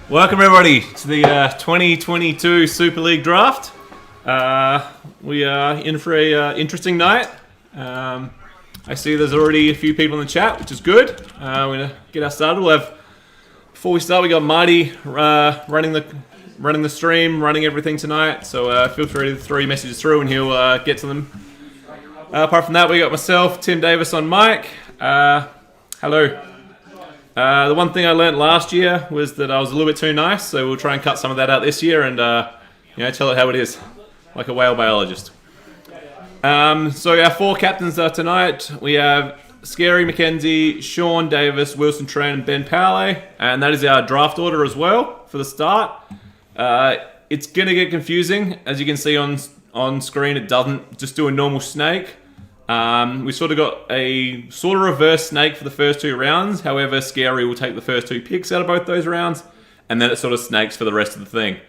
Welcome everybody to the 2022 Super League Draft. We are in for a interesting night. I see there's already a few people in the chat, which is good. We're going to get us started. Before we start, we got Marty running the stream, running everything tonight. So feel free to throw your messages through and he'll get to them. Apart from that, we got myself, Tim Davis on mic. Hello. The one thing I learnt last year was that I was a little bit too nice, so we'll try and cut some of that out this year and tell it how it is, like a whale biologist. So our four captains are tonight. We have Scary McKenzie, Sean Davis, Wilson Tran, and Ben Powley, and that is our draft order as well for the start. It's going to get confusing. As you can see on screen, it doesn't just do a normal snake. We sort of got a sort of reverse snake for the first two rounds. However, Scary will take the first two picks out of both those rounds, and then it sort of snakes for the rest of the thing.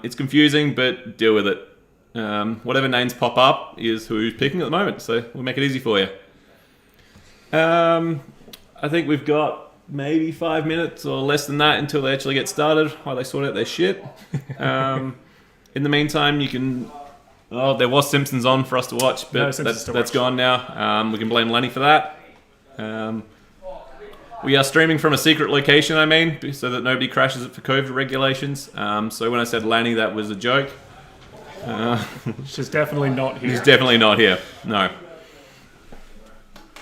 It's confusing, but deal with it. Whatever names pop up is who's picking at the moment, so we'll make it easy for you. I think we've got maybe 5 minutes or less than that until they actually get started, while they sort out their shit. In the meantime, you can... Oh, there was Simpsons on for us to watch, but that's gone now. We can blame Lenny for that. We are streaming from a secret location, so that nobody crashes it for COVID regulations. So when I said Lenny, that was a joke. She's definitely not here. She's definitely not here. No.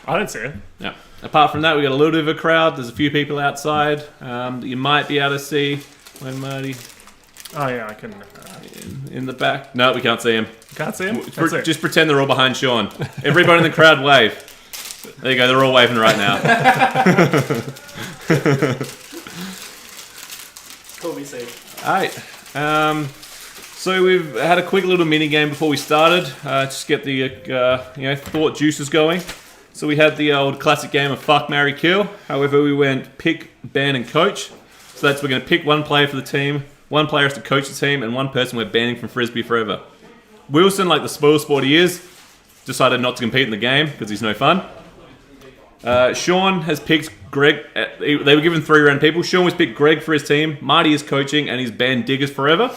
I don't see her. Yeah. Apart from that, we got a little bit of a crowd. There's a few people outside that you might be able to see. When Marty... Oh yeah, I can. In the back. No, we can't see him. Can't see him? Just pretend they're all behind Sean. Everybody in the crowd wave. There you go, they're all waving right now. Cool, we see. Alright. So we've had a quick little mini game before we started. Just get the thought juices going. So we had the old classic game of fuck, marry, kill. However, we went pick, ban, and coach. So we're going to pick one player for the team. One player has to coach the team, and one person we're banning from Frisbee forever. Wilson, like the spoil sport he is, decided not to compete in the game because he's no fun. Sean has picked Greg. They were given 3-round people. Sean was picked Greg for his team. Marty is coaching, and he's banned Diggers forever.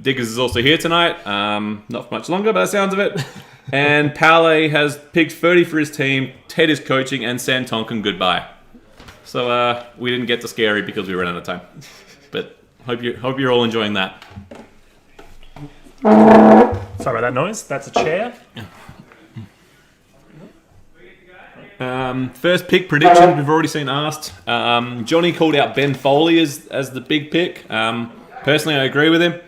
Diggers is also here tonight. Not for much longer, by the sounds of it. And Powley has picked 30 for his team. Ted is coaching, and Sam Tonkin goodbye. So we didn't get to Scary because we ran out of time. But hope you're all enjoying that. Sorry about that noise. That's a chair. First pick prediction we've already seen asked. Johnny called out Ben Foley as the big pick. Personally, I agree with him.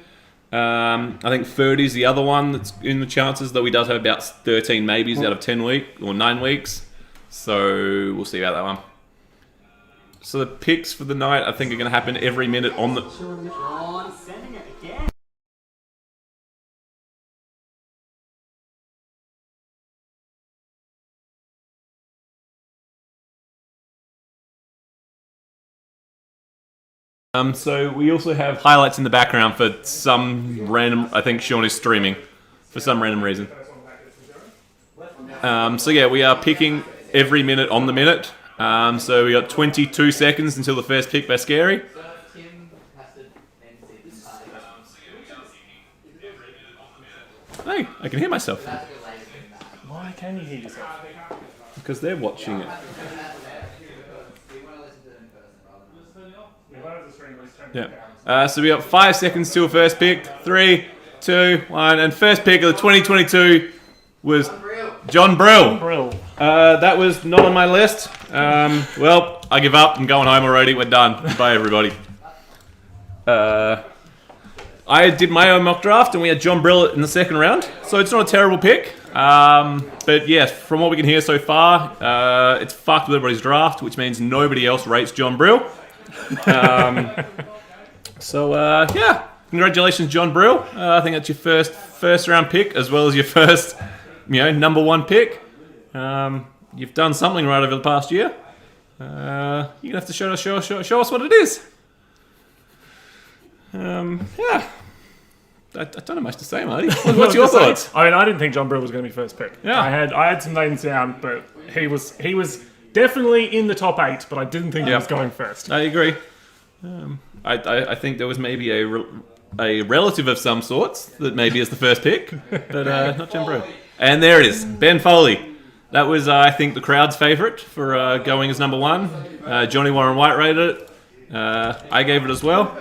I think 30 is the other one that's in the chances, though he does have about 13 maybes out of 10 weeks or 9 weeks. So we'll see about that one. So the picks for the night, I think, are going to happen every minute on the... So we also have highlights in the background for some random... I think Sean is streaming for some random reason. So yeah, we are picking every minute on the minute. So we got 22 seconds until the first pick by Scary. Hey, I can hear myself. Why can you hear yourself? Because they're watching it. Yeah. So we got 5 seconds till first pick. 3, 2, 1, and first pick of the 2022 was John Brill. That was not on my list. Well, I give up. I'm going home already. We're done. Bye, everybody. I did my own mock draft, and we had John Brill in the second round, so it's not a terrible pick. But yes, from what we can hear so far, it's fucked with everybody's draft, which means nobody else rates John Brill. Yeah, congratulations, John Brill. I think that's your first round pick, as well as your first, number one pick. You've done something right over the past year. You're gonna have to show us what it is. Yeah. I don't have much to say, Marty. What's your thoughts? I mean, I didn't think John Brill was going to be first pick. Yeah. I had some names down, but he was definitely in the top 8, but I didn't think he was going first. I agree. I think there was maybe a relative of some sorts that maybe is the first pick, but not Jim Brew. And there it is, Ben Foley. That was, I think, the crowd's favourite for going as number one. Johnny Warren White rated it. I gave it as well.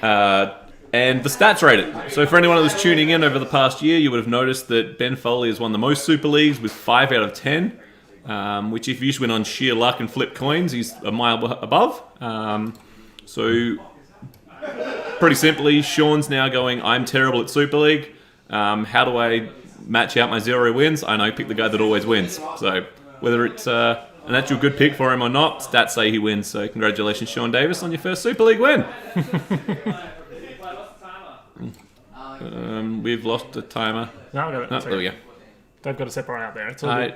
And the stats rate it. So for anyone who was tuning in over the past year, you would have noticed that Ben Foley has won the most Super Leagues with 5 out of 10, which if you just went on sheer luck and flip coins, he's a mile above. So pretty simply, Sean's now going, I'm terrible at Super League. How do I match out my 0 wins? I know, pick the guy that always wins. So whether it's an actual good pick for him or not, stats say he wins. So congratulations, Sean Davis, on your first Super League win. We've lost the timer. No, I got it. Oh, there we go. They've got to separate out there. It's all good.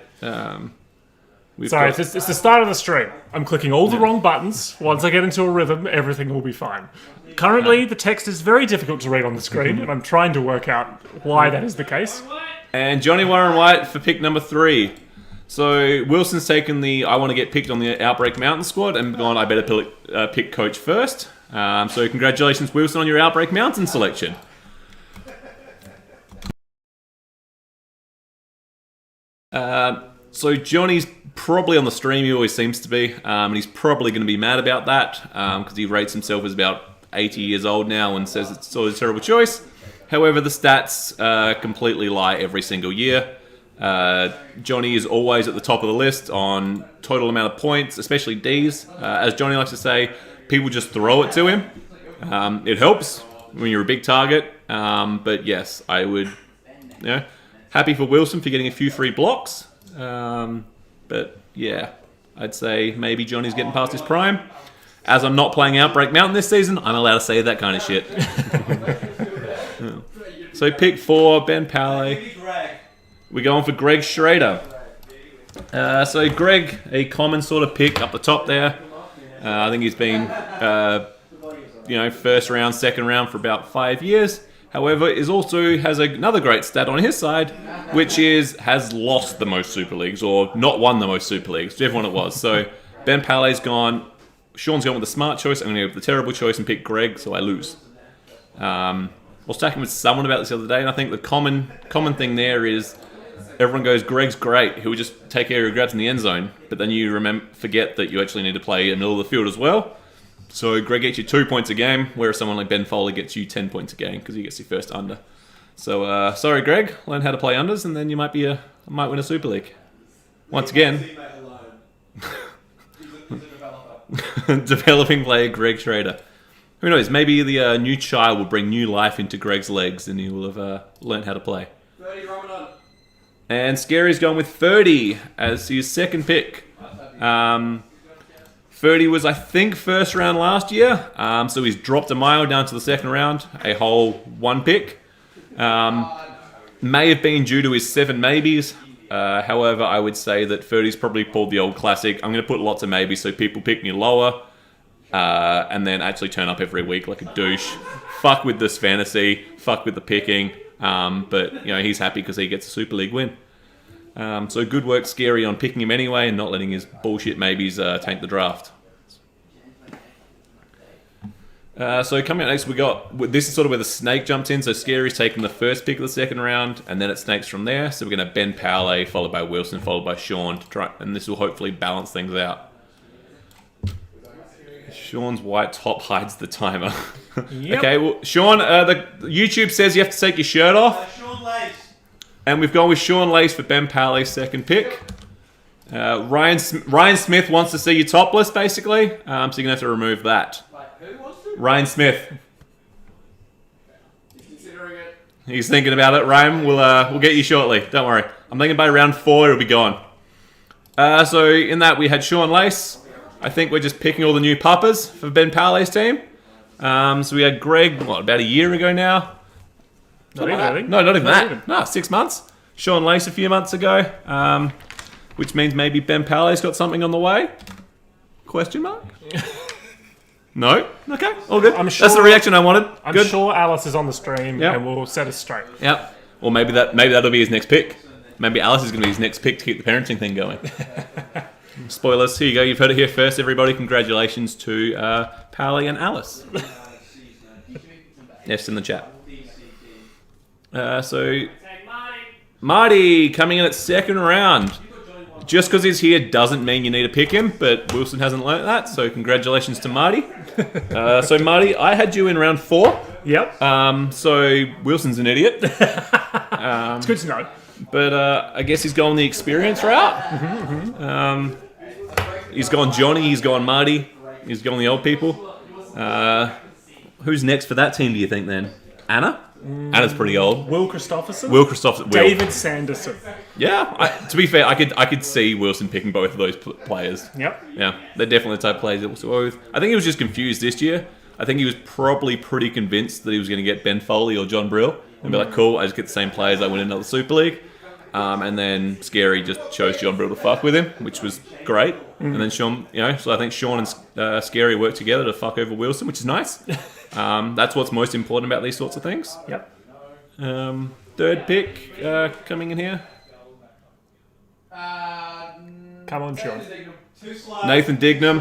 Sorry, it's the start of the stream. I'm clicking all the wrong buttons. Once I get into a rhythm, everything will be fine. Currently, the text is very difficult to read on the screen, and I'm trying to work out why that is the case. And Johnny Warren White for pick number 3. So Wilson's taken the I want to get picked on the Outbreak Mountain squad and gone, I better pick coach first. So congratulations, Wilson, on your Outbreak Mountain selection. So Johnny's probably on the stream, he always seems to be, and he's probably going to be mad about that because he rates himself as about 80 years old now and says it's sort of a terrible choice. However, the stats completely lie every single year. Johnny is always at the top of the list on total amount of points, especially D's. As Johnny likes to say, people just throw it to him. It helps when you're a big target, but yes, I would, happy for Wilson for getting a few free blocks. But yeah, I'd say maybe Johnny's getting past his prime. As I'm not playing Outbreak Mountain this season, I'm allowed to say that kind of shit. So pick 4, Ben Paley. We're going for Greg Schrader. So Greg, a common sort of pick up the top there. I think he's been, first round, second round for about 5 years. However, has another great stat on his side, which is has lost the most Super Leagues or not won the most Super Leagues, whichever one it was. So Ben Paley's gone. Sean's gone with the smart choice. I'm going to go with the terrible choice and pick Greg, so I lose. I was talking with someone about this the other day, and I think the common thing there is everyone goes, Greg's great. He'll just take area grabs in the end zone. But then you forget that you actually need to play in the middle of the field as well. So Greg gets you 2 points a game, whereas someone like Ben Foley gets you 10 points a game because he gets your first under. So sorry, Greg. Learn how to play unders, and then you might win a Super League. Once again, developing player Greg Schrader. Who knows? Maybe the new child will bring new life into Greg's legs, and he will have learned how to play. 30 Ramadan. And Scary's gone with 30 as his second pick. 30 was, I think, first round last year. So he's dropped a mile down to the second round, a whole 1 pick. May have been due to his 7 maybes. However, I would say that 30's probably pulled the old classic. I'm going to put lots of maybes so people pick me lower. And then actually turn up every week like a douche. Fuck with this fantasy. Fuck with the picking. But he's happy because he gets a Super League win. So good work, Scary, on picking him anyway and not letting his bullshit maybes tank the draft. So coming up next, this is sort of where the snake jumps in. So Scary's taking the first pick of the second round, and then it snakes from there. So we're going to have Ben Powley, followed by Wilson, followed by Sean, to try, and this will hopefully balance things out. Sean's white top hides the timer. Yep. Okay, well, Sean, the YouTube says you have to take your shirt off. Sean Lace. And we've gone with Sean Lace for Ben Powley's second pick. Ryan Smith wants to see you topless, basically. So you're going to have to remove that. Wait, who wants to? Ryan Smith. He's considering it. He's thinking about it. Ryan, we'll get you shortly. Don't worry. I'm thinking by round 4 it'll be gone. So in that we had Sean Lace. I think we're just picking all the new puppers for Ben Powley's team. So we had Greg, about a year ago now? Not even. No, not even that. No, 6 months. Sean Lace a few months ago. Which means maybe Ben Powley's got something on the way? Question mark? No? Okay, all good. I'm sure, that's the reaction I wanted. I'm good. sure Alice is on the stream Yep. and we'll set us straight. Yep. Or maybe that'll be his next pick. Maybe Alice is going to be his next pick to keep the parenting thing going. Spoilers. Here you go. You've heard it here first, everybody. Congratulations to Pally and Alice. Yes, in the chat. So Marty coming in at second round. Just because he's here doesn't mean you need to pick him, but Wilson hasn't learnt that, so congratulations to Marty. So Marty, I had you in round 4. Yep. So Wilson's an idiot. It's good to know. But I guess he's gone the experience route. He's gone Johnny, he's gone Marty, he's gone the old people. Who's next for that team, do you think, then? Anna? Anna's pretty old. Will Christopherson? Will Christopherson. David Sanderson. Yeah, to be fair, I could see Wilson picking both of those players. Yep. Yeah, they're definitely the type of players that we'll go with. I think he was just confused this year. I think he was probably pretty convinced that he was going to get Ben Foley or John Brill and be like, cool, I just get the same players, I win another Super League. And then Scary just chose John Brill to fuck with him, which was great. And then Sean, so I think Sean and Scary worked together to fuck over Wilson, which is nice. That's what's most important about these sorts of things. Yep. Third pick coming in here. Come on, Sean. Nathan Dignam.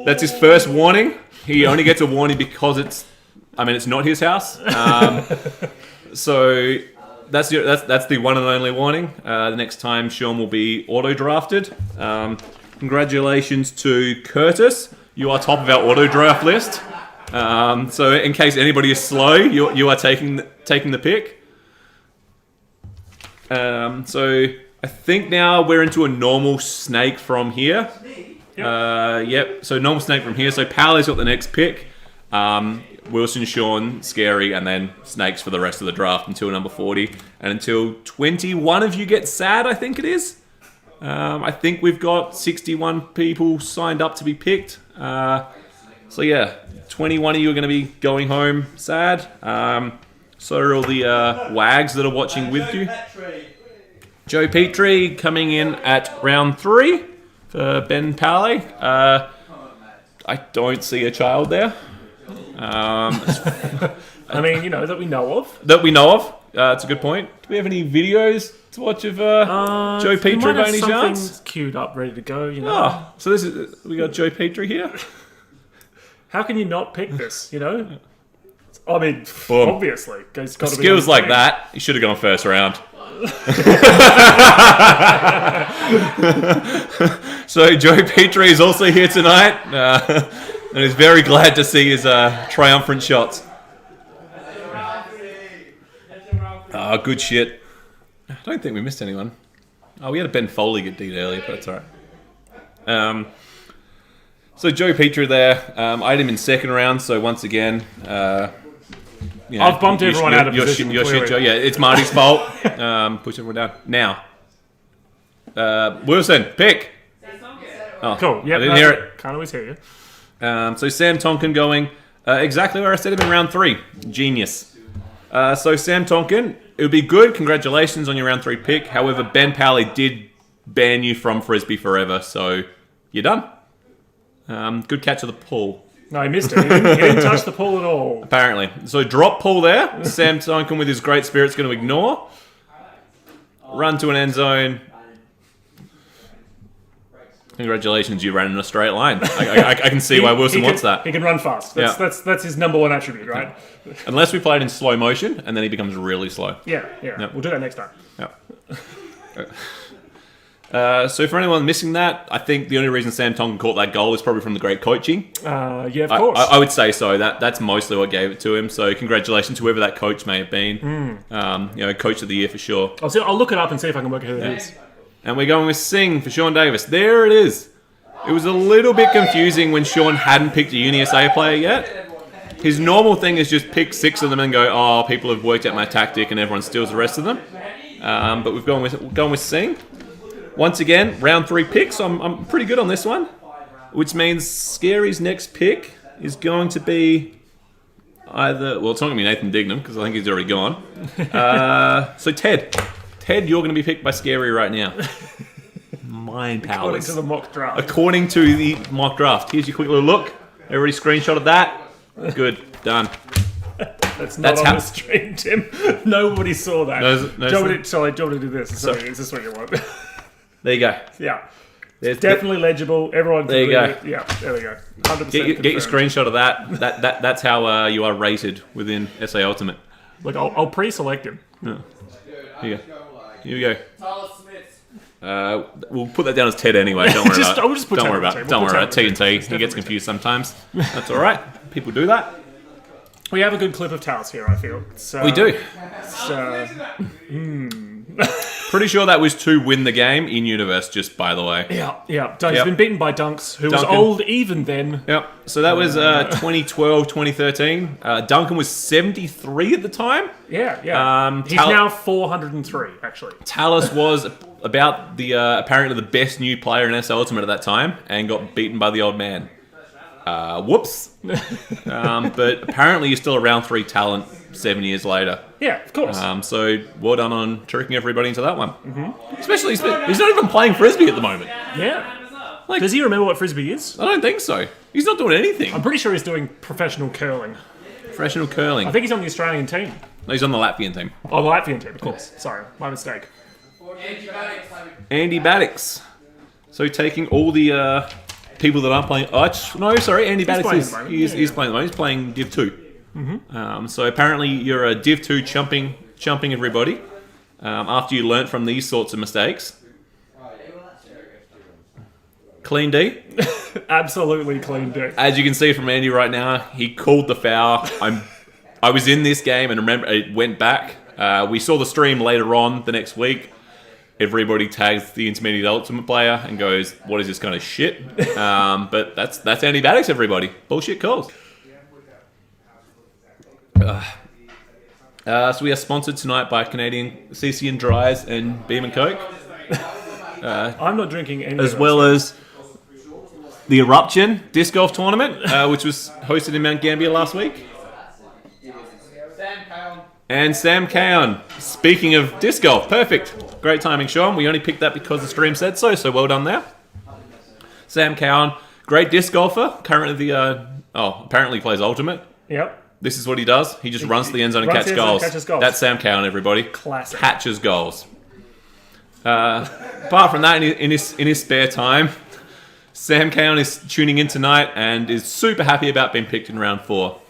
That's his first warning. He only gets a warning because it's not his house. So that's the one and only warning. The next time Sean will be auto-drafted. Congratulations to Curtis. You are top of our auto-draft list. So in case anybody is slow, you are taking the pick. So I think now we're into a normal snake from here. Yep. So normal snake from here. So Pally's got the next pick. Wilson, Sean, Scary, and then snakes for the rest of the draft until number 40. And until 21 of you get sad, I think it is. I think we've got 61 people signed up to be picked. So yeah, 21 of you are going to be going home sad. So are all the wags that are watching with you. Joe Petrie coming in at round 3 for Ben Pally. I don't see a child there. That we know of. That we know of. It's a good point. Do we have any videos to watch of Joe Petrie by any chance? Queued up, ready to go. Oh, so we got Joe Petrie here. How can you not pick this? I mean, Boom. Obviously, it's got to be Skills like that, you should have gone first round. So Joe Petrie is also here tonight, and is very glad to see his triumphant shots. Good shit. I don't think we missed anyone. Oh, we had a Ben Foley get D'd earlier, but that's alright. So Joe Petrie there. I had him in second round, so once again, I've bumped everyone out of position. Your shit, Joe. Yeah, it's Marty's fault. Push everyone down. Now, Wilson, pick. Oh, cool. Yep, I didn't hear it. Can't always hear you. So Sam Tonkin going exactly where I said him in round 3. Genius. So Sam Tonkin, it would be good. Congratulations on your round 3 pick. However, Ben Pally did ban you from Frisbee forever, so you're done. Good catch of the pull. No, he missed it. He didn't touch the pull at all. Apparently. So drop pull there. Sam Tonkin with his great spirit's going to ignore. Run to an end zone. Congratulations, you ran in a straight line. I can see why Wilson wants that. He can run fast. That's his number one attribute, right? Unless we played in slow motion, and then he becomes really slow. Yeah. We'll do that next time. Yeah. So for anyone missing that, I think the only reason Sam Tonkin caught that goal is probably from the great coaching. Of course. I would say so. That's mostly what gave it to him. So congratulations to whoever that coach may have been. Coach of the year for sure. I'll look it up and see if I can work out who it is. And we're going with Singh for Sean Davis. There it is. It was a little bit confusing when Sean hadn't picked a UniSA player yet. His normal thing is just pick 6 of them and go, oh, people have worked out my tactic, and everyone steals the rest of them. But we've gone with Singh. Once again, round 3 picks. I'm pretty good on this one, which means Scary's next pick is going to be either... Well, it's not going to be Nathan Dignam, because I think he's already gone. So Ted, you're going to be picked by Scary right now. Mind powers. According to the mock draft. According to the mock draft. Here's your quick little look. Everybody screenshotted that. Good. Done. That's on the stream, Tim. Nobody saw that. Do you want me to do this? Sorry, is this what you want? There you go. Yeah. There's Definitely legible. Everyone can There you read go. it. Yeah, there we go. 100% Get your confirmed. screenshot of that. That's how you are rated within SA Ultimate. Look, I'll pre-select him. Here you go. Here we go. Tyler Smith. We'll put that down as Ted anyway. Don't worry about it. I'll just put Don't Ted worry on the about team. it. Don't We'll worry put about Ted T on and the T. team. He gets confused sometimes. That's all right. People do that. We have a good clip of Talos here, I feel. We do. Pretty sure that was to win the game in universe. Just by the way. Yeah. He's Yep. been beaten by Dunks, who was Duncan. old even then. Yep. So that was 2012, 2013. Duncan was 73 at the time. Yeah. He's now 403, actually. Talos was about the apparently the best new player in SL Ultimate at that time and got beaten by the old man. Whoops. But apparently he's still a round 3 talent 7 years later. Yeah, of course. So well done on tricking everybody into that one. Mm-hmm. Especially, he's not even playing Frisbee at the moment. Yeah. Like- Does he remember what Frisbee is? I don't think so. He's not doing anything. I'm pretty sure he's doing professional curling. Professional curling. I think he's on the Australian team. No, he's on the Latvian team. Oh, the Latvian team, of course. Sorry, my mistake. Andy Maddox. Andy Baddix. So taking all the people that aren't playing. No, sorry, Andy Baddix playing is. at the moment. He's Yeah. playing at the moment. He's playing Div 2. Mm-hmm. So apparently you're a Div 2 chumping everybody after you learnt from these sorts of mistakes. Clean D. Absolutely clean dick. As you can see from Andy right now, he called the foul. I was in this game and remember it went back. We saw the stream later on the next week. Everybody tags the Intermediate Ultimate player and goes, "What is this kind of shit?" But that's Andy Baddix, everybody. Bullshit calls. So we are sponsored tonight by Canadian CC and Dries and Beam and Coke, I'm not drinking any as of well those. as the Eruption Disc Golf Tournament, which was hosted in Mount Gambier last week. Sam Cowan. And Sam Cowan. Speaking of disc golf, perfect. Great timing, Sean. We only picked that because the stream said so, so well done there. Sam Cowan, great disc golfer. Currently apparently plays Ultimate. Yep. This is what he does. He just runs to the end zone and runs catches to the end zone goals. and catches goals. That's Sam Cowan, everybody. Classic. Catches goals. Apart from that, in his spare time, Sam Cowan is tuning in tonight and is super happy about being picked in round 4.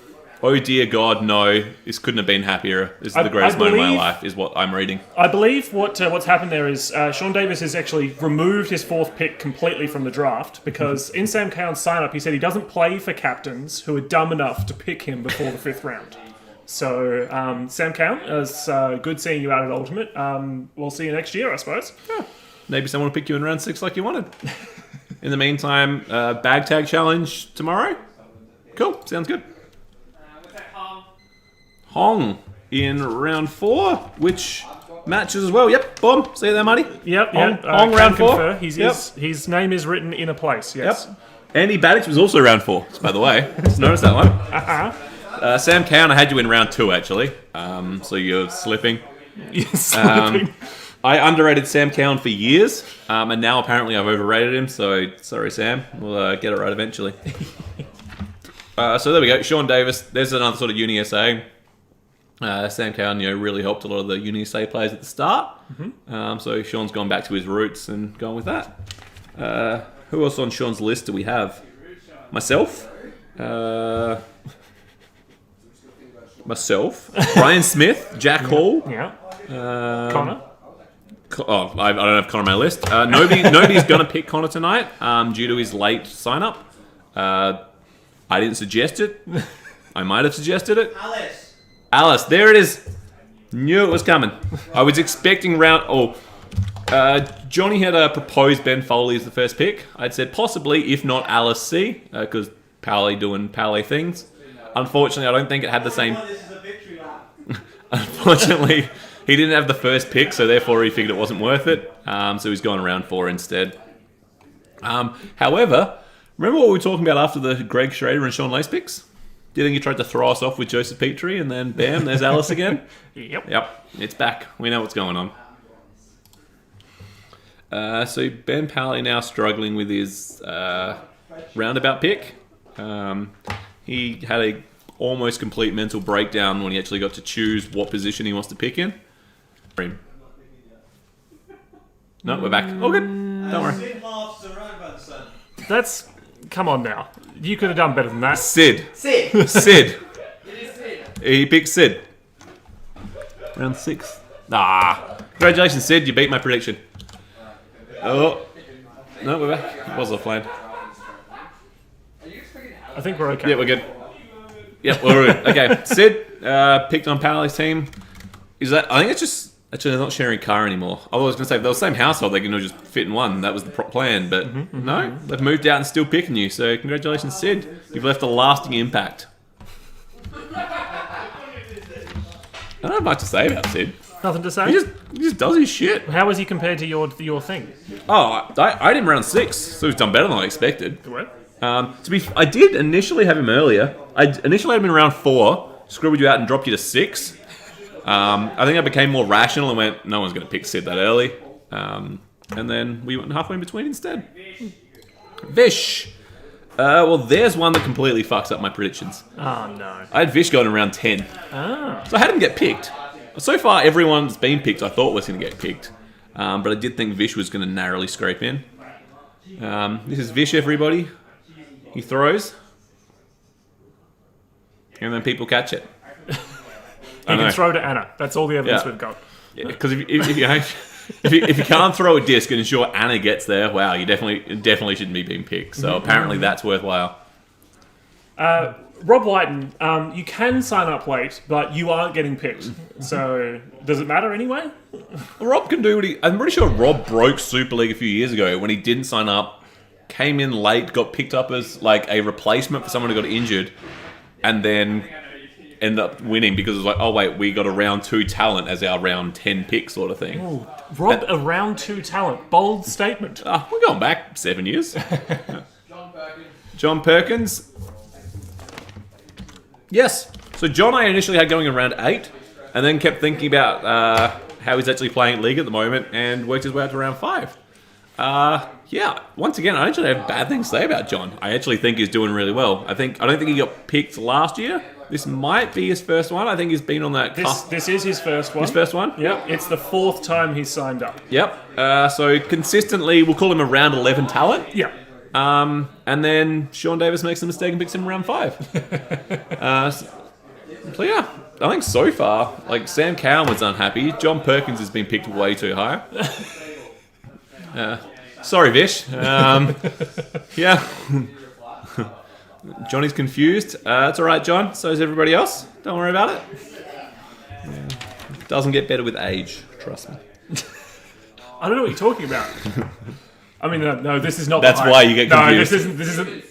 Oh dear God, no! This couldn't have been happier. This is the greatest moment of my life, is what I'm reading. I believe what's happened there is Sean Davis has actually removed his 4th pick completely from the draft because in Sam Cowan's sign-up he said he doesn't play for captains who are dumb enough to pick him before the 5th round. So, Sam Cowan, it's good seeing you out at Ultimate. We'll see you next year, I suppose. Maybe someone will pick you in round 6 like you wanted. In the meantime, bag tag challenge tomorrow. Cool, sounds good. Hong in round 4, which matches as well. Yep, boom. See you there, Marty. Yep, Hong can round 4. confer. Yep. His name is written in a place, yes. Yep. Andy Baddix was also round 4, by the way. Just noticed that one. Sam Cowan, I had you in round 2, actually. So you're slipping. Slipping. I underrated Sam Cowan for years, and now apparently I've overrated him, so sorry, Sam. We'll get it right eventually. So there we go. Sean Davis. There's another sort of Uni SA. Sam Cowan, really helped a lot of the Uni SA players at the start. Mm-hmm. So Sean's gone back to his roots and gone with that. Who else on Sean's list do we have? Myself. Brian Smith. Jack Hall. Yeah. Connor. I don't have Connor on my list. Nobody's going to pick Connor tonight due to his late sign-up. I didn't suggest it. I might have suggested it. Alice, there it is. Knew it was coming. I was expecting Johnny had proposed Ben Foley as the first pick. I'd said possibly, if not Alice C, because Pally doing Pally things. Unfortunately, I don't think it had the same... Unfortunately, he didn't have the first pick, so therefore he figured it wasn't worth it. So he's gone around 4 instead. However, remember what we were talking about after the Greg Schrader and Sean Lace picks? Do you think he tried to throw us off with Joseph Petrie and then bam, there's Alice again? Yep, it's back. We know what's going on. So Ben Pally now struggling with his roundabout pick. He had a almost complete mental breakdown when he actually got to choose what position he wants to pick in. No, we're back. All good. Don't worry. In halves around about the same. That's... Come on now. You could have done better than that. Sid. Sid. Sid. It is Sid. He picked Sid. Round 6. Congratulations, Sid. You beat my prediction. Oh. No, we're back. It was offline. I think we're okay. Yeah, we're good. Yep, we're good. Okay, Sid picked on Paoli's team. Is that? I think it's just actually they're not sharing a car anymore. I was going to say if they were the same household, they can all just fit in one. That was the plan, but no, they've moved out and still picking you. So congratulations, Sid. You've left a lasting impact. I don't have much to say about Sid. Nothing to say? He just does his shit. How was he compared to your thing? Oh, I had him round 6, so he's done better than I expected. What? I did initially have him earlier. I initially had him in round 4, scribbled you out and dropped you to 6. I think I became more rational and went, no one's going to pick Sid that early. And then we went halfway in between instead. Vish. Well, there's one that completely fucks up my predictions. Oh, no. I had Vish going in round 10. Ah. So I had him get picked. So far, everyone's been picked I thought was going to get picked. But I did think Vish was going to narrowly scrape in. This is Vish, everybody. He throws. And then people catch it. He can throw to Anna. That's all the evidence Yeah. we've got. Because if you can't throw a disc and ensure Anna gets there, wow, you definitely shouldn't be being picked. So apparently that's worthwhile. Rob Whiten, you can sign up late, but you aren't getting picked. So, does it matter anyway? Rob can do what I'm pretty sure Rob broke Super League a few years ago when he didn't sign up, came in late, got picked up as like a replacement for someone who got injured, and then ended up winning because it was like, oh wait, we got a round 2 talent as our round 10 pick sort of thing. Ooh, Rob, a round 2 talent. Bold statement. We're going back 7 years. John Perkins. Yes. So John I initially had going in round 8, and then kept thinking about how he's actually playing League at the moment, and worked his way out to round 5. Yeah, once again, I don't actually have bad things to say about John. I actually think he's doing really well. I don't think he got picked last year. This might be his first one. I think he's been on that cusp. This is his first one. His first one? Yep. It's the 4th time he's signed up. Yep. So consistently, we'll call him a round 11 talent. Yeah. And then Sean Davis makes a mistake and picks him in round 5. So yeah, I think so far, like Sam Cowan was unhappy. John Perkins has been picked way too high. Sorry, Vish. Yeah. Johnny's confused. It's all right, John. So is everybody else. Don't worry about it. Yeah. Doesn't get better with age. Trust me. I don't know what you're talking about. I mean, no, this is not. That's the highest. why you get confused. No, this isn't.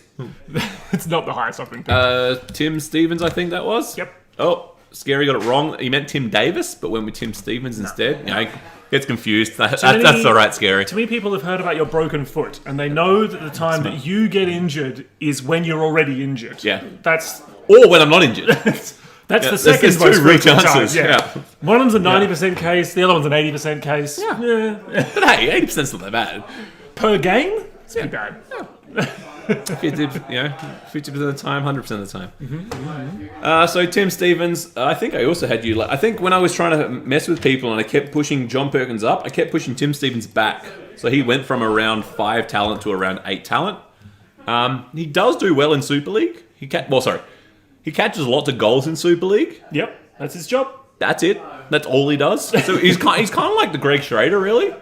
It's not the highest I've been picked. Tim Stevens, I think that was. Yep. Oh, Scary got it wrong. He meant Tim Davis, but went with Tim Stevens instead. You know, gets confused. That's all right, Scary. Too many people have heard about your broken foot, and they know that the time that you get injured is when you're already injured. Yeah. That's Or when I'm not injured. That's the second there's most two real frequent time. chances. Yeah. One of them's a 90% case, the other one's an 80% case. Yeah. But hey, 80%'s not that bad. Per game? It's pretty bad. 50% of the time, 100% of the time. So Tim Stevens, I think I also had you. I think when I was trying to mess with people and I kept pushing John Perkins up, I kept pushing Tim Stevens back. So he went from around 5 talent to around 8 talent. He does do well in Super League. He catches lots of goals in Super League. Yep, that's his job. That's it. That's all he does. So he's kind of like the Greg Schrader, really,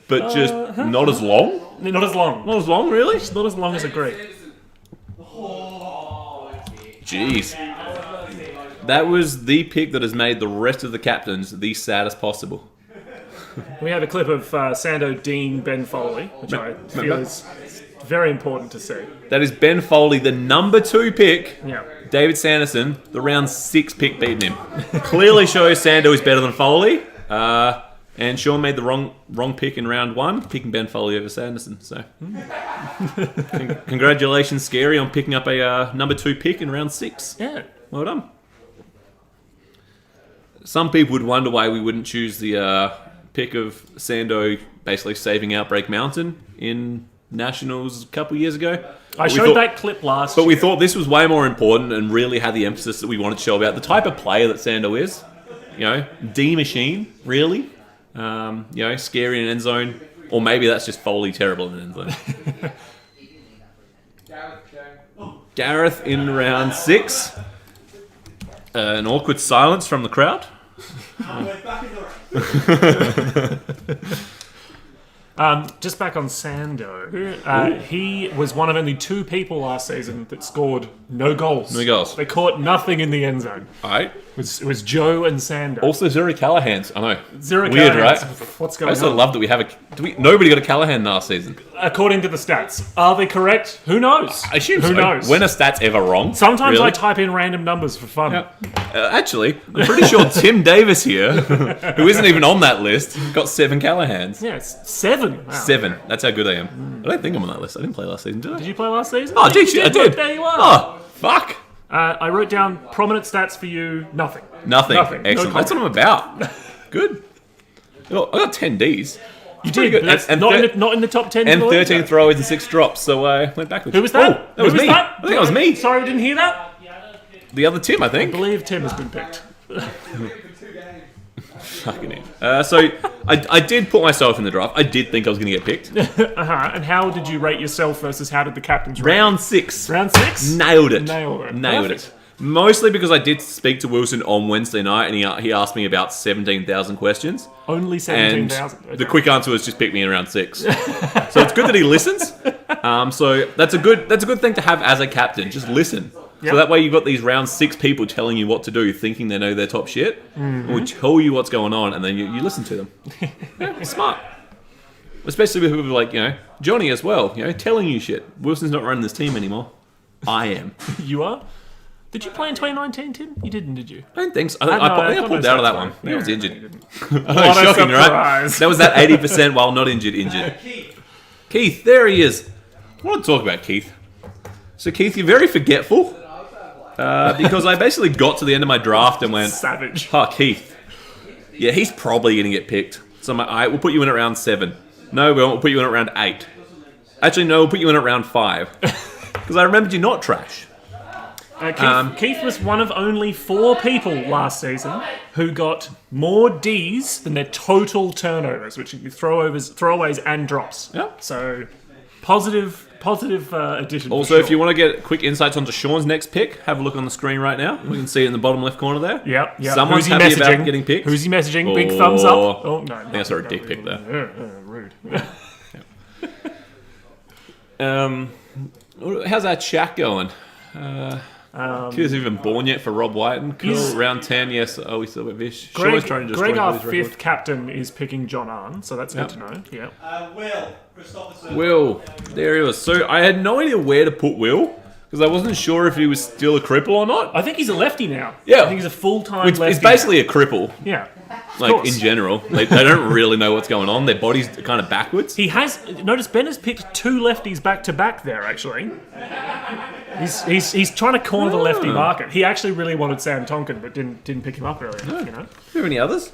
but just not as long. Not as long. Not as long, really. Not as long as a Greek. Jeez. That was the pick that has made the rest of the captains the saddest possible. We have a clip of Sando, Dean, Ben Foley, which I feel is very important to see. That is Ben Foley, the number 2 pick. Yeah. David Sanderson, the round 6 pick, beating him. Clearly shows Sando is better than Foley. And Sean made the wrong pick in round 1, picking Ben Foley over Sanderson. So, congratulations, Scary, on picking up a number 2 pick in round 6. Yeah. Well done. Some people would wonder why we wouldn't choose the pick of Sando basically saving Outbreak Mountain in Nationals a couple years ago. I showed that clip last year. But we thought this was way more important and really had the emphasis that we wanted to show about the type of player that Sando is. You know, D machine, really. Scary in end zone, Or maybe that's just Foley terrible in the end zone. Gareth in round 6. An awkward silence from the crowd. Just back on Sando. He was one of only 2 people last season that scored no goals. No goals. They caught nothing in the end zone. All right. It was Joe and Sando. Also, Zuri Callahan's. I know. Zero Weird, Callahan's. right? What's I going also on? love that we have nobody got a Callahan last season. According to the stats. Are they correct? Who knows? I assume Who so. knows? When are stats ever wrong? Sometimes Really? I type in random numbers for fun. Yeah. Actually, I'm pretty sure Tim Davis here, who isn't even on that list, got 7 Callahans. Yeah, it's 7. Wow. 7. That's how good I am. I don't think I'm on that list. I didn't play last season, did I? Did you play last season? Oh, did you? I did. There you are. Oh, fuck. I wrote down prominent stats for you. Nothing. Nothing. Nothing. Excellent. No That's what I'm about. Good. Oh, I got 10 Ds. You pretty did, good. but that's And not in the top 10. And for the league. 13 throwaways and 6 drops, so I went backwards. Who was that? Oh, that was Who me. that? I think that was me. Sorry, we didn't hear that. The other Tim, I I think. believe Tim has been picked. Fucking it. So I did put myself in the draft. I did think I was going to get picked. And how did you rate yourself versus how did the captains rate? Round 6. Round 6? Nailed it. Nailed it. Nailed Perfect. it. Mostly because I did speak to Wilson on Wednesday night, and he asked me about 17,000 questions. Only And 17,000. the quick answer was just pick me in round 6. So it's good that he listens. So that's a good thing to have as a captain. Just listen. Yep. So that way you've got these round 6 people telling you what to do, thinking they know their top shit, or tell you what's going on, and then you listen to them. Yeah, it's smart. Especially with people like, Johnny as well, telling you shit. Wilson's not running this team anymore. I am. You are? Did you play in 2019, Tim? You didn't, did you? I don't think so. I think I pulled out of that one. He was Yeah, injured. no, you didn't. Oh, shocking, right? surprise. That was that 80% while not injured. Keith, there he is. I want to talk about Keith. So, Keith, you're very forgetful. Because I basically got to the end of my draft and went, Savage. Keith. Yeah, he's probably going to get picked. So, we'll put you in at round 7. No, we won't. We'll put you in at round 8. Actually, no, we'll put you in at round 5. Because I remembered you're not trash. Keith was one of only 4 people last season who got more Ds than their total turnovers, which would be throwaways and drops. Yep. So, positive addition. Also, if you want to get quick insights onto Sean's next pick, have a look on the screen right now. We can see it in the bottom left corner there. Yep. Someone's Who's he happy messaging? about getting picked. Who's he messaging? Big thumbs up. Oh, no. I think I saw a dick pic there. Rude. How's that chat going? He wasn't even born yet for Rob Whiten. Cool. He's- Round 10, yes. Oh, we still got Vish. Greg, Sean's trying to destroy our his 5th record. captain, is picking John Arn, so that's Yep. good to know. Yeah. Will. Christopherson. Will. There he was. So I had no idea where to put Will, because I wasn't sure if he was still a cripple or not. I think he's a lefty now. Yeah. I think he's a full-time Which lefty. is basically a cripple, Yeah. like course. in general. They don't really know what's going on. Their body's kind of backwards. He has notice Ben has picked 2 lefties back to back there. Actually, he's trying to corner the lefty market. He actually really wanted Sam Tonkin, but didn't pick him up earlier. You know, Do you have any others?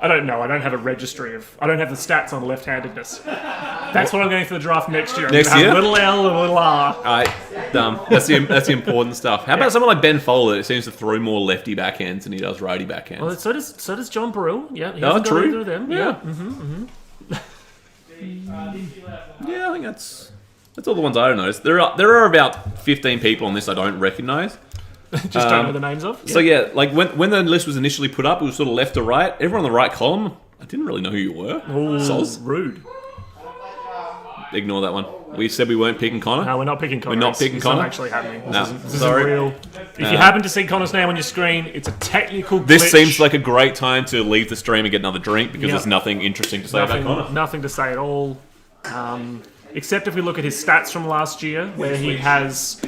I don't know. I don't have a registry of. I don't have the stats on left-handedness. That's what I'm going for the draft next year. I'm Next gonna have year? little L and little R. Alright, that's the important stuff. How about someone like Ben Fowler that seems to throw more lefty backhands than he does righty backhands? Well, so does John Burrell. Yeah, he Oh, hasn't got true. either of them. Yeah. Yeah. Yeah, I think that's all the ones I don't notice. There are about 15 people on this I don't recognise. Just don't know the names of. So yeah, like when the list was initially put up, it was sort of left to right. Everyone on the right column, I didn't really know who you were. Soz. Rude. Ignore that one. We said we weren't picking Connor. No, we're not picking Connor. We're not picking It's Connor? not actually happening. No, This sorry. isn't real. If you happen to see Connor's name on your screen, it's a technical glitch. This seems like a great time to leave the stream and get another drink because Yep. there's nothing interesting to say about Connor. nothing to say at all. Except if we look at his stats from last year, where he has.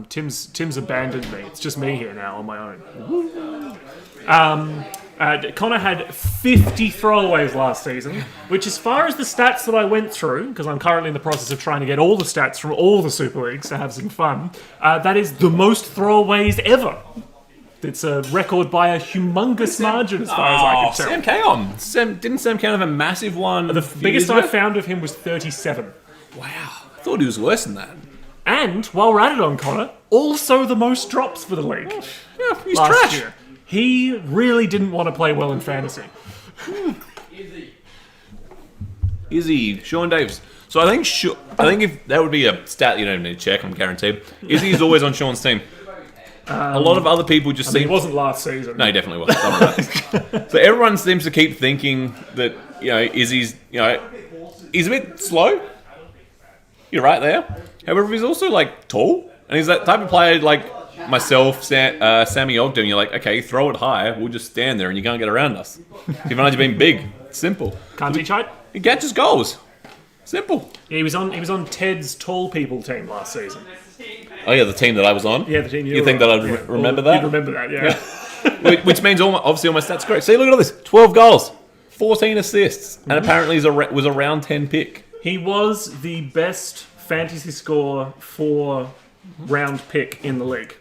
Tim's abandoned me. It's just me here now on my own. Connor had 50 throwaways last season, which as far as the stats that I went through, because I'm currently in the process of trying to get all the stats from all the Super Leagues to have some fun, that is the most throwaways ever. It's a record by a humongous margin as far as I can tell. Sam Keon. Didn't Sam Keon have a massive one? The biggest I found of him was 37. Wow. I thought he was worse than that. And, while we're at it on Connor, also the most drops for the league. Yeah, He's last trash. year. He really didn't want to play well in fantasy. Izzy, Sean Davis. So I think if that would be a stat you don't need to check, I'm guaranteed. Izzy is always on Sean's team. A lot of other people just He seem. wasn't last season. No, he definitely was. Don't worry about it. So everyone seems to keep thinking that Izzy's he's a bit slow. You're right there. However, he's also like tall, and he's that type of player like myself, Sammy Ogden. You're like, okay, throw it high. We'll just stand there, and you can't get around us. You've only been big. It's simple. Can't teach height. He catches goals. Simple. Yeah, he was on Ted's tall people team last season. Oh yeah, the team that I was on. Yeah, the team You think that I'd remember that? You'd remember that, yeah. Which means obviously all my stats are correct. See, look at all this: 12 goals, 14 assists, and apparently was a round 10 pick. He was the best fantasy score for round pick in the league.